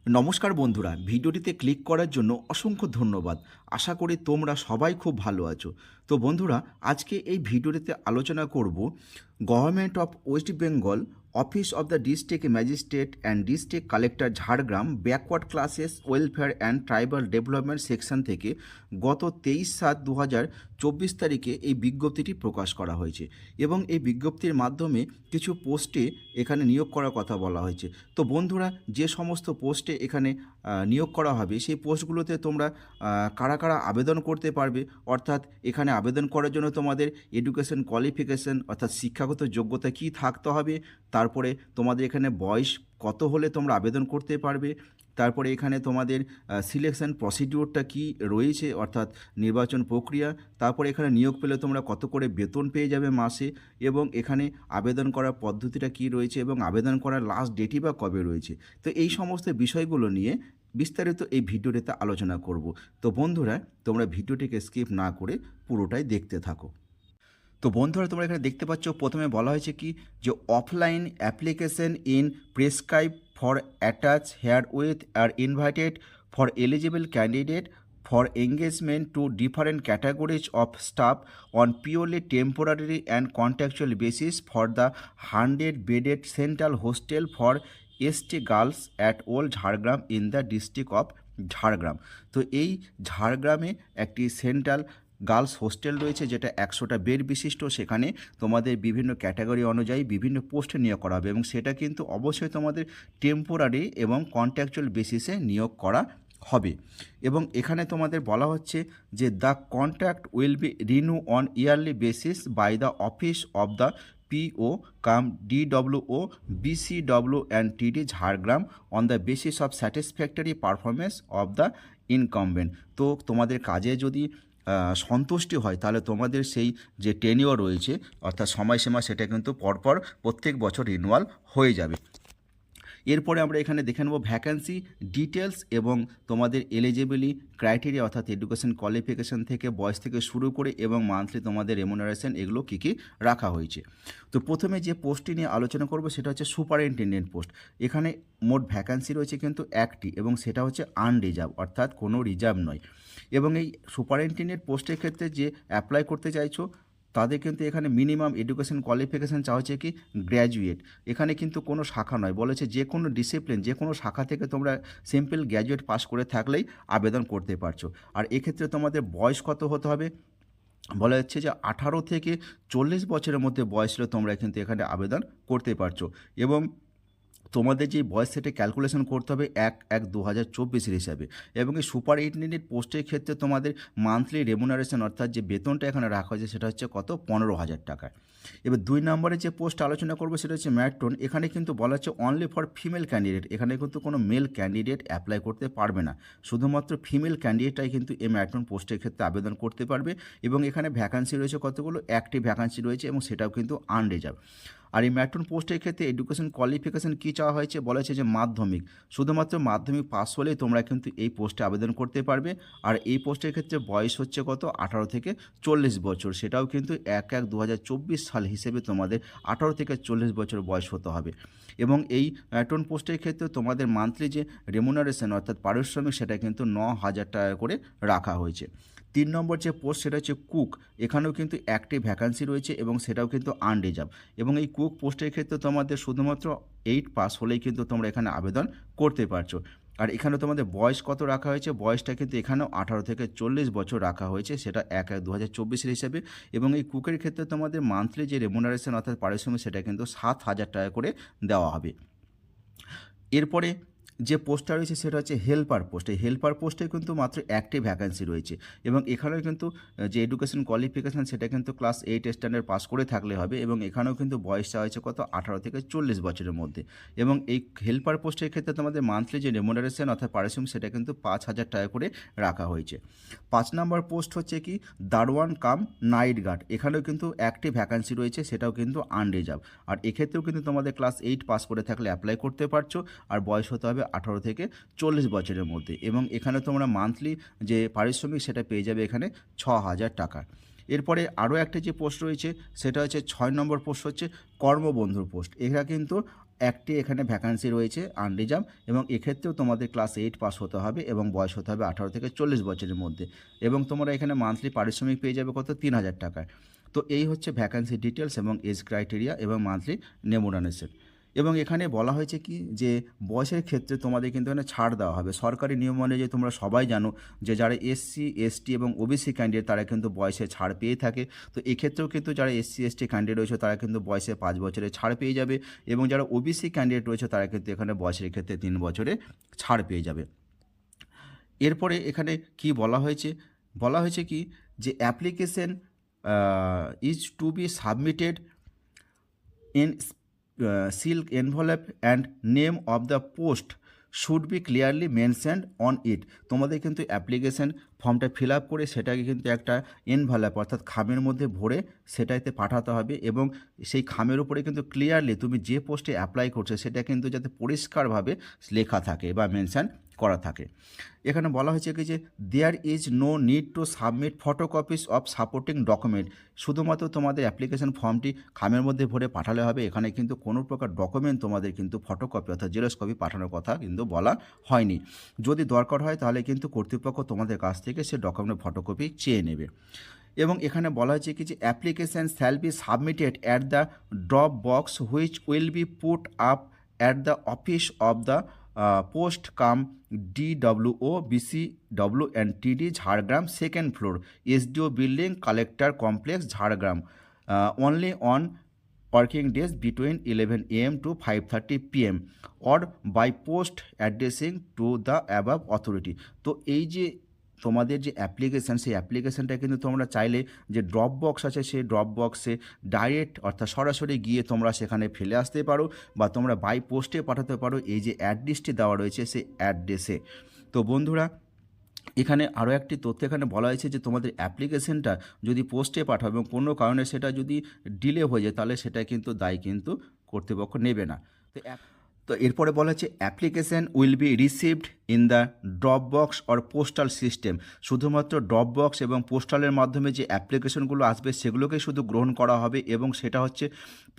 নমস্কার বন্ধুরা, ভিডিওটিতে ক্লিক করার জন্য অসংখ্য ধন্যবাদ। আশা করি তোমরা সবাই খুব ভালো আছো। তো বন্ধুরা, আজকে এই ভিডিওটিতে আলোচনা করব government of West Bengal office of the district magistrate and district collector Jhargram backward classes welfare and tribal development section থেকে গত 23/7/2024 তারিখে এই বিজ্ঞপ্তিটি প্রকাশ করা হয়েছে এবং এই বিজ্ঞপ্তির মাধ্যমে কিছু পোস্টে এখানে নিয়োগ করার কথা বলা হয়েছে। তো বন্ধুরা, যে সমস্ত পোস্টে এখানে নিয়োগ করা হবে সেই পোস্টগুলোতে তোমরা কারা কারা আবেদন করতে পারবে, অর্থাৎ এখানে আবেদন করার জন্য তোমাদের এডুকেশন কোয়ালিফিকেশন অর্থাৎ শিক্ষাগত যোগ্যতা কী থাকতে হবে, তারপরে তোমাদের এখানে বয়স কত হলে তোমরা আবেদন করতে পারবে, তারপরে এখানে তোমাদের সিলেকশন প্রসিডিওরটা কী রয়েছে অর্থাৎ নির্বাচন প্রক্রিয়া, তারপরে এখানে নিয়োগ পেলে তোমরা কত করে বেতন পেয়ে যাবে মাসে, এবং এখানে আবেদন করার পদ্ধতিটা কী রয়েছে এবং আবেদন করার লাস্ট ডেটই বা কবে রয়েছে। তো এই সমস্ত বিষয়গুলো নিয়ে বিস্তারিত এই ভিডিওটিতে আলোচনা করব। তো বন্ধুরা, তোমরা ভিডিওটিকে স্কিপ না করে পুরোটাই দেখতে থাকো। তো বন্ধুরা, তোমরা এখানে দেখতে পাচ্ছ প্রথমে বলা হয়েছে কি যে offline application in prescribe for attach here with are invited for eligible candidate for engagement to different categories of staff on purely temporary and contractual basis for the 100-bedded central hostel for ST girls at Old Jhargram in the district of Jhargram. তো এই ঝাড়গ্রামে একটি central girls hostel রয়েছে যেটা 100টা bed বিশিষ্ট। সেখানে তোমাদের বিভিন্ন ক্যাটাগরি অনুযায়ী বিভিন্ন পোস্টে নিয়োগ করা হবে এবং সেটা কিন্তু অবশ্যই তোমাদের টেম্পোরারি এবং কন্ট্রাকচুয়াল বেসিসে নিয়োগ করা হবে। এবং এখানে তোমাদের বলা হচ্ছে যে the contract will be renew on yearly basis by the office of the PO cum DWO BCW and TD Jhargram on the basis of satisfactory performance of the incumbent. তো তোমাদের কাজে যদি সন্তুষ্টি হয় তাহলে তোমাদের সেই যে টেনিওর রয়েছে অর্থাৎ সময়সীমা সেটা কিন্তু পরপর প্রত্যেক বছর রিনিউয়াল হয়ে যাবে। এরপরে আমরা এখানে দেখে নেব ভ্যাকেন্সি ডিটেলস এবং তোমাদের এলিজিবিলি ক্রাইটেরিয়া অর্থাৎ এডুকেশন কোয়ালিফিকেশান থেকে বয়স থেকে শুরু করে এবং মান্থলি তোমাদের রেমুনারেশন এগুলো কী কী রাখা হয়েছে। তো প্রথমে যে পোস্টটি নিয়ে আলোচনা করব সেটা হচ্ছে সুপারিনটেনডেন্ট পোস্ট। এখানে মোট ভ্যাকেন্সি রয়েছে কিন্তু একটি এবং সেটা হচ্ছে আনরিজার্ভ অর্থাৎ কোনো রিজার্ভ নয়। এবং এই সুপারিনটেনডেন্ট পোস্টের ক্ষেত্রে যে অ্যাপ্লাই করতে চাইছো তাদের কিন্তু এখানে মিনিমাম এডুকেশন কোয়ালিফিকেশান চাওয়া হচ্ছে কি গ্র্যাজুয়েট। এখানে কিন্তু কোনো শাখা নয়, বলেছে যে কোনো ডিসিপ্লিন যে কোনো শাখা থেকে তোমরা সিম্পল গ্র্যাজুয়েট পাস করে থাকলেই আবেদন করতে পারছো। আর এক্ষেত্রে তোমাদের বয়স কত হতে হবে, বলা হচ্ছে যে 18 থেকে 40 বছরের মধ্যে বয়স হলে তোমরা কিন্তু এখানে আবেদন করতে পারছো। এবং তোমাদের যে বয়স সেটা ক্যালকুলেশন করতে হবে 1/1/2024 হিসাবে। এবং এই সুপারিনটেনডেন্ট পোস্টের ক্ষেত্রে তোমাদের মান্থলি রেমুনারেশন অর্থাৎ যে বেতনটা এখানে রাখা হয়েছে সেটা হচ্ছে কত 15,000 টাকা। এবার 2 নম্বরে যে পোস্ট আলোচনা করবো সেটা হচ্ছে ম্যাট্রন। এখানে কিন্তু বলা হচ্ছে অনলি ফর ফিমেল ক্যান্ডিডেট। এখানে কিন্তু কোনো মেল ক্যান্ডিডেট অ্যাপ্লাই করতে পারবে না, শুধুমাত্র ফিমেল ক্যান্ডিডেটটাই কিন্তু এই ম্যাট্রন পোস্টের ক্ষেত্রে আবেদন করতে পারবে। এবং এখানে ভ্যাকান্সি রয়েছে কতগুলো, একটি ভ্যাকান্সি রয়েছে এবং সেটাও কিন্তু আনরিজার্ভ। আর এই ম্যাট্রন পোস্টের ক্ষেত্রে এডুকেশন কোয়ালিফিকেশান কী চাওয়া হয়েছে, বলা হয়েছে যে মাধ্যমিক, শুধুমাত্র মাধ্যমিক পাস হলেই তোমরা কিন্তু এই পোস্টে আবেদন করতে পারবে। আর এই পোস্টের ক্ষেত্রে বয়স হচ্ছে কত 18 থেকে 40 বছর, সেটাও কিন্তু 1/1/2024 সাল হিসেবে তোমাদের 18 থেকে 40 বছর বয়স হতে হবে। এবং এই ম্যাট্রন পোস্টের ক্ষেত্রে তোমাদের মান্থলি যে রেমুনারেশন অর্থাৎ পারিশ্রমিক সেটা কিন্তু 9,000 টাকা করে রাখা হয়েছে। 3 নম্বর যে পোস্ট সেটা হচ্ছে কুক। এখানেও কিন্তু একটি ভ্যাকান্সি রয়েছে এবং সেটাও কিন্তু আনরিজার্ভ। এবং এই কুক পোস্টের ক্ষেত্রে তোমাদের শুধুমাত্র 8 পাস হলেই কিন্তু তোমরা এখানে আবেদন করতে পারছো। আর এখানে তোমাদের বয়স কত রাখা হয়েছে, বয়সটা কিন্তু এখানেও 18 থেকে 40 বছর রাখা হয়েছে, সেটা 1/1/2024 হিসাবে। এবং এই কুকের ক্ষেত্রে তোমাদের মান্থলি যে রেমুনারেশন অর্থাৎ পারিশ্রমিক সেটা কিন্তু 7,000 টাকা করে দেওয়া হবে। এরপরে যে পোস্টটা রয়েছে সেটা হচ্ছে হেল্পার পোস্ট। এই হেল্পার পোস্টে কিন্তু মাত্র একটি ভ্যাকান্সি রয়েছে এবং এখানেও কিন্তু যে এডুকেশন কোয়ালিফিকেশান সেটা কিন্তু ক্লাস 8 স্ট্যান্ডার্ড পাস করে থাকলে হবে। এবং এখানেও কিন্তু বয়সটা হয়েছে কত 18 থেকে 40 বছরের মধ্যে। এবং এই হেল্পার পোস্টের ক্ষেত্রে তোমাদের মান্থলি যে রেমুনারেশন অর্থাৎ পারিশ্রমিক সেটা কিন্তু 5,000 টাকা করে রাখা হয়েছে। 5 নম্বর পোস্ট হচ্ছে কি দারোয়ান কাম নাইট গার্ড। এখানেও কিন্তু একটি ভ্যাকান্সি রয়েছে, সেটাও কিন্তু আনরিজার্ভ। আর এক্ষেত্রেও কিন্তু তোমাদের ক্লাস 8 পাস করে থাকলে অ্যাপ্লাই করতে পারছো। আর বয়স হতে হবে 18 থেকে 40 বছরের মধ্যে। এবং এখানে তোমরা মান্থলি যে পারিশ্রমিক সেটা পেয়ে যাবে এখানে 6,000 টাকা। এরপরে আরও একটা যে পোস্ট রয়েছে সেটা হচ্ছে 6 নম্বর পোস্ট হচ্ছে কর্মবন্ধুর পোস্ট। এরা কিন্তু একটি এখানে ভ্যাকান্সি রয়েছে আনরিজার্ভ, এবং এক্ষেত্রেও তোমাদের ক্লাস 8 পাস হতে হবে এবং বয়স হতে হবে 18 থেকে 40 বছরের মধ্যে, এবং তোমরা এখানে মান্থলি পারিশ্রমিক পেয়ে যাবে কত, 3000 টাকায়। তো এই হচ্ছে ভ্যাকান্সি ডিটেলস এবং এজ ক্রাইটেরিয়া এবং মান্থলি রেমুনারেশন। এবং এখানে বলা হয়েছে কি যে বয়সের ক্ষেত্রে তোমাদের কিন্তু এখানে ছাড় দেওয়া হবে। সরকারি নিয়ম অনুযায়ী তোমরা সবাই জানো যে যারা এসসি এসটি এবং ওবিসি ক্যান্ডিডেট তারা কিন্তু বয়সে ছাড় পেয়ে থাকে। তো এক্ষেত্রেও কিন্তু যারা এসসি এসটি ক্যান্ডিডেট রয়েছে তারা কিন্তু বয়সে 5 বছরের ছাড় পেয়ে যাবে, এবং যারা ওবিসি ক্যান্ডিডেট রয়েছে তারা কিন্তু এখানে বয়সের ক্ষেত্রে 3 বছরে ছাড় পেয়ে যাবে। এরপরে এখানে কি বলা হয়েছে, বলা হয়েছে কি যে application is to be submitted in silk envelope and name of the post should be clearly mentioned on it। তোমাদের কিন্তু অ্যাপ্লিকেশন ফর্মটা ফিল আপ করে সেটাকে কিন্তু একটা এনভেলপ অর্থাৎ খামের মধ্যে ভরে সেটাতে পাঠাতে হবে, এবং সেই খামের উপরে কিন্তু ক্লিয়ারলি তুমি যে পোস্টে অ্যাপ্লাই করছো সেটা কিন্তু যাতে পরিষ্কারভাবে লেখা থাকে বা মেনশন করা থাকে। এখানে বলা হয়েছে কি যে there is no need to submit photocopies of supporting document. শুধুমাত্র তোমাদের অ্যাপ্লিকেশন ফর্মটি খামের মধ্যে ভরে পাঠালে হবে, এখানে কিন্তু কোনো প্রকার ডকুমেন্ট তোমাদের কিন্তু ফটোকপি অর্থাৎ জেরক্স কপি পাঠানোর কথা কিন্তু বলা হয়নি। যদি দরকার হয় তাহলে কিন্তু কর্তৃপক্ষ তোমাদের কাছ থেকে সে ডকুমেন্টের ফটোকপি চেয়ে নেবে। এবং এখানে বলা হয়েছে কি যে application shall be submitted at the drop box which will be put up at the office of the post cum DWO BCW and TD Jhargram second floor SDO building collector complex Jhargram only on working days between 11 AM to 5:30 PM or by post addressing to the above authority। তো এই যে তোমাদের যে application সেই অ্যাপ্লিকেশানটা কিন্তু তোমরা চাইলে যে ড্রপ বক্স আছে সেই ড্রপ বক্সে ডাইরেক্ট অর্থাৎ সরাসরি গিয়ে তোমরা সেখানে ফেলে আসতে পারো, বা তোমরা বাই পোস্টে পাঠাতে পারো এই যে অ্যাড্রেসটি দেওয়া রয়েছে সেই অ্যাড্রেসে। তো বন্ধুরা এখানে আরও একটি তথ্য এখানে বলা হয়েছে যে তোমাদের অ্যাপ্লিকেশনটা যদি পোস্টে পাঠাও এবং কোনো কারণে সেটা যদি ডিলে হয়ে যায় তাহলে সেটা কিন্তু দায় কিন্তু কর্তৃপক্ষ নেবে না। তো এরপরে বলা হচ্ছে application will be received in the drop box or postal system. শুধুমাত্র ড্রপ বক্স এবং পোস্টালের মাধ্যমে যে অ্যাপ্লিকেশনগুলো আসবে সেগুলোকেই শুধু গ্রহণ করা হবে, এবং সেটা হচ্ছে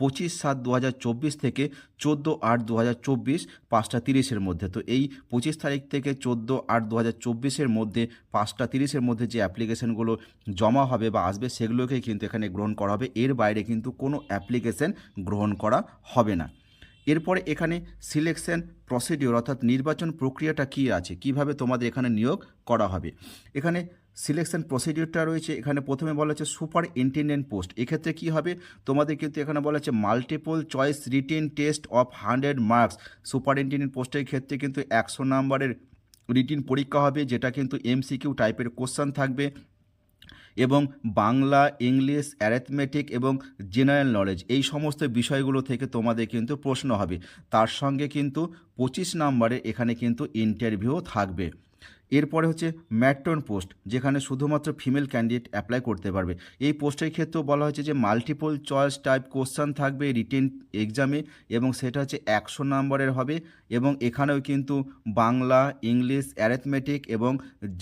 25/7/2024 থেকে 14/8/2024 5:30 মধ্যে। তো এই 25 তারিখ থেকে 14/8/2024 মধ্যে 5:30 মধ্যে যে অ্যাপ্লিকেশনগুলো জমা হবে বা আসবে সেগুলোকেই কিন্তু এখানে গ্রহণ করা হবে। এর বাইরে কিন্তু কোনো অ্যাপ্লিকেশন গ্রহণ করা হবে না। এরপরে এখানে সিলেকশন প্রসিডিওর অর্থাৎ নির্বাচন প্রক্রিয়াটা কী আছে, কিভাবে তোমাদের এখানে নিয়োগ করা হবে। এখানে সিলেকশন প্রসিডিওরটা রয়েছে। এখানে প্রথমে বলা হচ্ছে সুপারিনটেনডেন্ট পোস্ট। এক্ষেত্রে কী হবে তোমাদের কিন্তু এখানে বলা হচ্ছে multiple choice written test of 100 marks. Superintendent পোস্টের ক্ষেত্রে কিন্তু 100 নম্বরের রিটেন পরীক্ষা হবে, যেটা কিন্তু MCQ টাইপের কোশ্চেন থাকবে, এবং বাংলা, ইংলিশ, অ্যারিথমেটিক এবং জেনারেল নলেজ এই সমস্ত বিষয়গুলো থেকে তোমাদের কিন্তু প্রশ্ন হবে। তার সঙ্গে কিন্তু 25 নম্বরে এখানে কিন্তু ইন্টারভিউ থাকবে। এরপরে হচ্ছে ম্যাট্রন পোস্ট, যেখানে শুধুমাত্র ফিমেল ক্যান্ডিডেট অ্যাপ্লাই করতে পারবে। এই পোস্টের ক্ষেত্রেও বলা হয়েছে যে মাল্টিপল চয়েস টাইপ কোশ্চেন থাকবে রিটেন এক্সামে, এবং সেটা হচ্ছে 100 নম্বরের হবে, এবং এখানেও কিন্তু বাংলা, ইংলিশ, অ্যারিথমেটিক এবং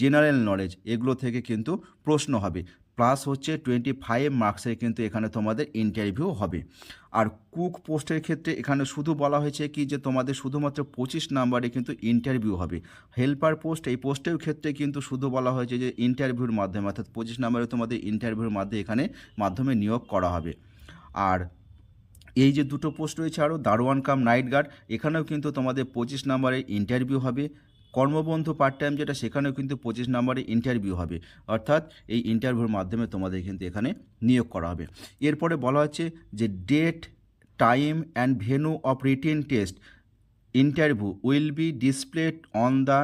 জেনারেল নলেজ এগুলো থেকে কিন্তু প্রশ্ন হবে। প্লাস হচ্ছে 25 মার্কসের কিন্তু এখানে তোমাদের ইন্টারভিউ হবে। আর কুক পোস্টের ক্ষেত্রে এখানে শুধু বলা হয়েছে কি যে তোমাদের শুধুমাত্র 25 নম্বরে কিন্তু ইন্টারভিউ হবে। হেল্পার পোস্ট, এই পোস্টের ক্ষেত্রে কিন্তু শুধু বলা হয়েছে যে ইন্টারভিউর মাধ্যমে অর্থাৎ 25 নম্বরে তোমাদের ইন্টারভিউর মাধ্যমে নিয়োগ করা হবে। আর এই যে দুটো পোস্ট রয়েছে আরও দারোয়ান কাম নাইট গার্ড, এখানেও কিন্তু তোমাদের 25 নম্বরে ইন্টারভিউ হবে। কর্মবন্ধু পার্ট টাইম যেটা, সেখানেও কিন্তু 25 নম্বরে ইন্টারভিউ হবে, অর্থাৎ এই ইন্টারভিউর মাধ্যমে তোমাদের কিন্তু এখানে নিয়োগ করা হবে। এরপরে বলা হচ্ছে যে date, time and venue of written test interview will be displayed on the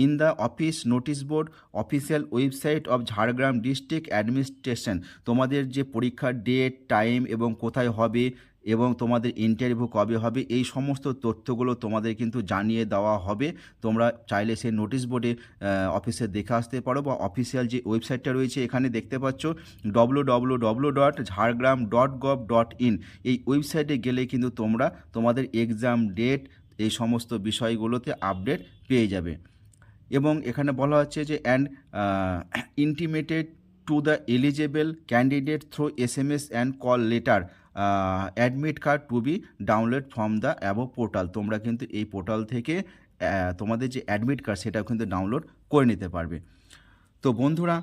in the office notice board official website of Jhargram district administration. তোমাদের যে পরীক্ষার ডেট, টাইম এবং কোথায় হবে এবং তোমাদের ইন্টারভিউ কবে হবে এই সমস্ত তথ্যগুলো তোমাদের কিন্তু জানিয়ে দেওয়া হবে। তোমরা চাইলে সেই নোটিশ বোর্ডে অফিসে দেখে আসতে পারো, বা অফিসিয়াল যে ওয়েবসাইটটা রয়েছে এখানে দেখতে পাচ্ছ www.jhargram.gov.in, এই ওয়েবসাইটে গেলে কিন্তু তোমরা তোমাদের এক্সাম ডেট এই সমস্ত বিষয়গুলোতে আপডেট পেয়ে যাবে। এবং এখানে বলা হচ্ছে যে and intimated to the eligible candidate through SMS and call letter admit card to be download from the above portal. তোমরা কিন্তু এই পোর্টাল থেকে তোমাদের যে অ্যাডমিট কার্ড সেটাও কিন্তু ডাউনলোড করে নিতে পারবে। তো বন্ধুরা,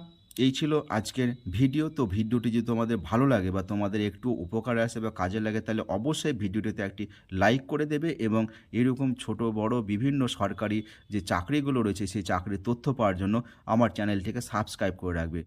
এই ছিল আজকের ভিডিও। তো ভিডিওটি যদি তোমাদের ভালো লাগে বা তোমাদের একটু উপকারে আসে বা কাজে লাগে, তাহলে অবশ্যই ভিডিওটিতে একটি লাইক করে দেবে এবং এরকম ছোট বড় বিভিন্ন সরকারি যে চাকরিগুলো রয়েছে সেই চাকরির তথ্য পাওয়ার জন্য আমার চ্যানেলটিকে সাবস্ক্রাইব করে রাখবে।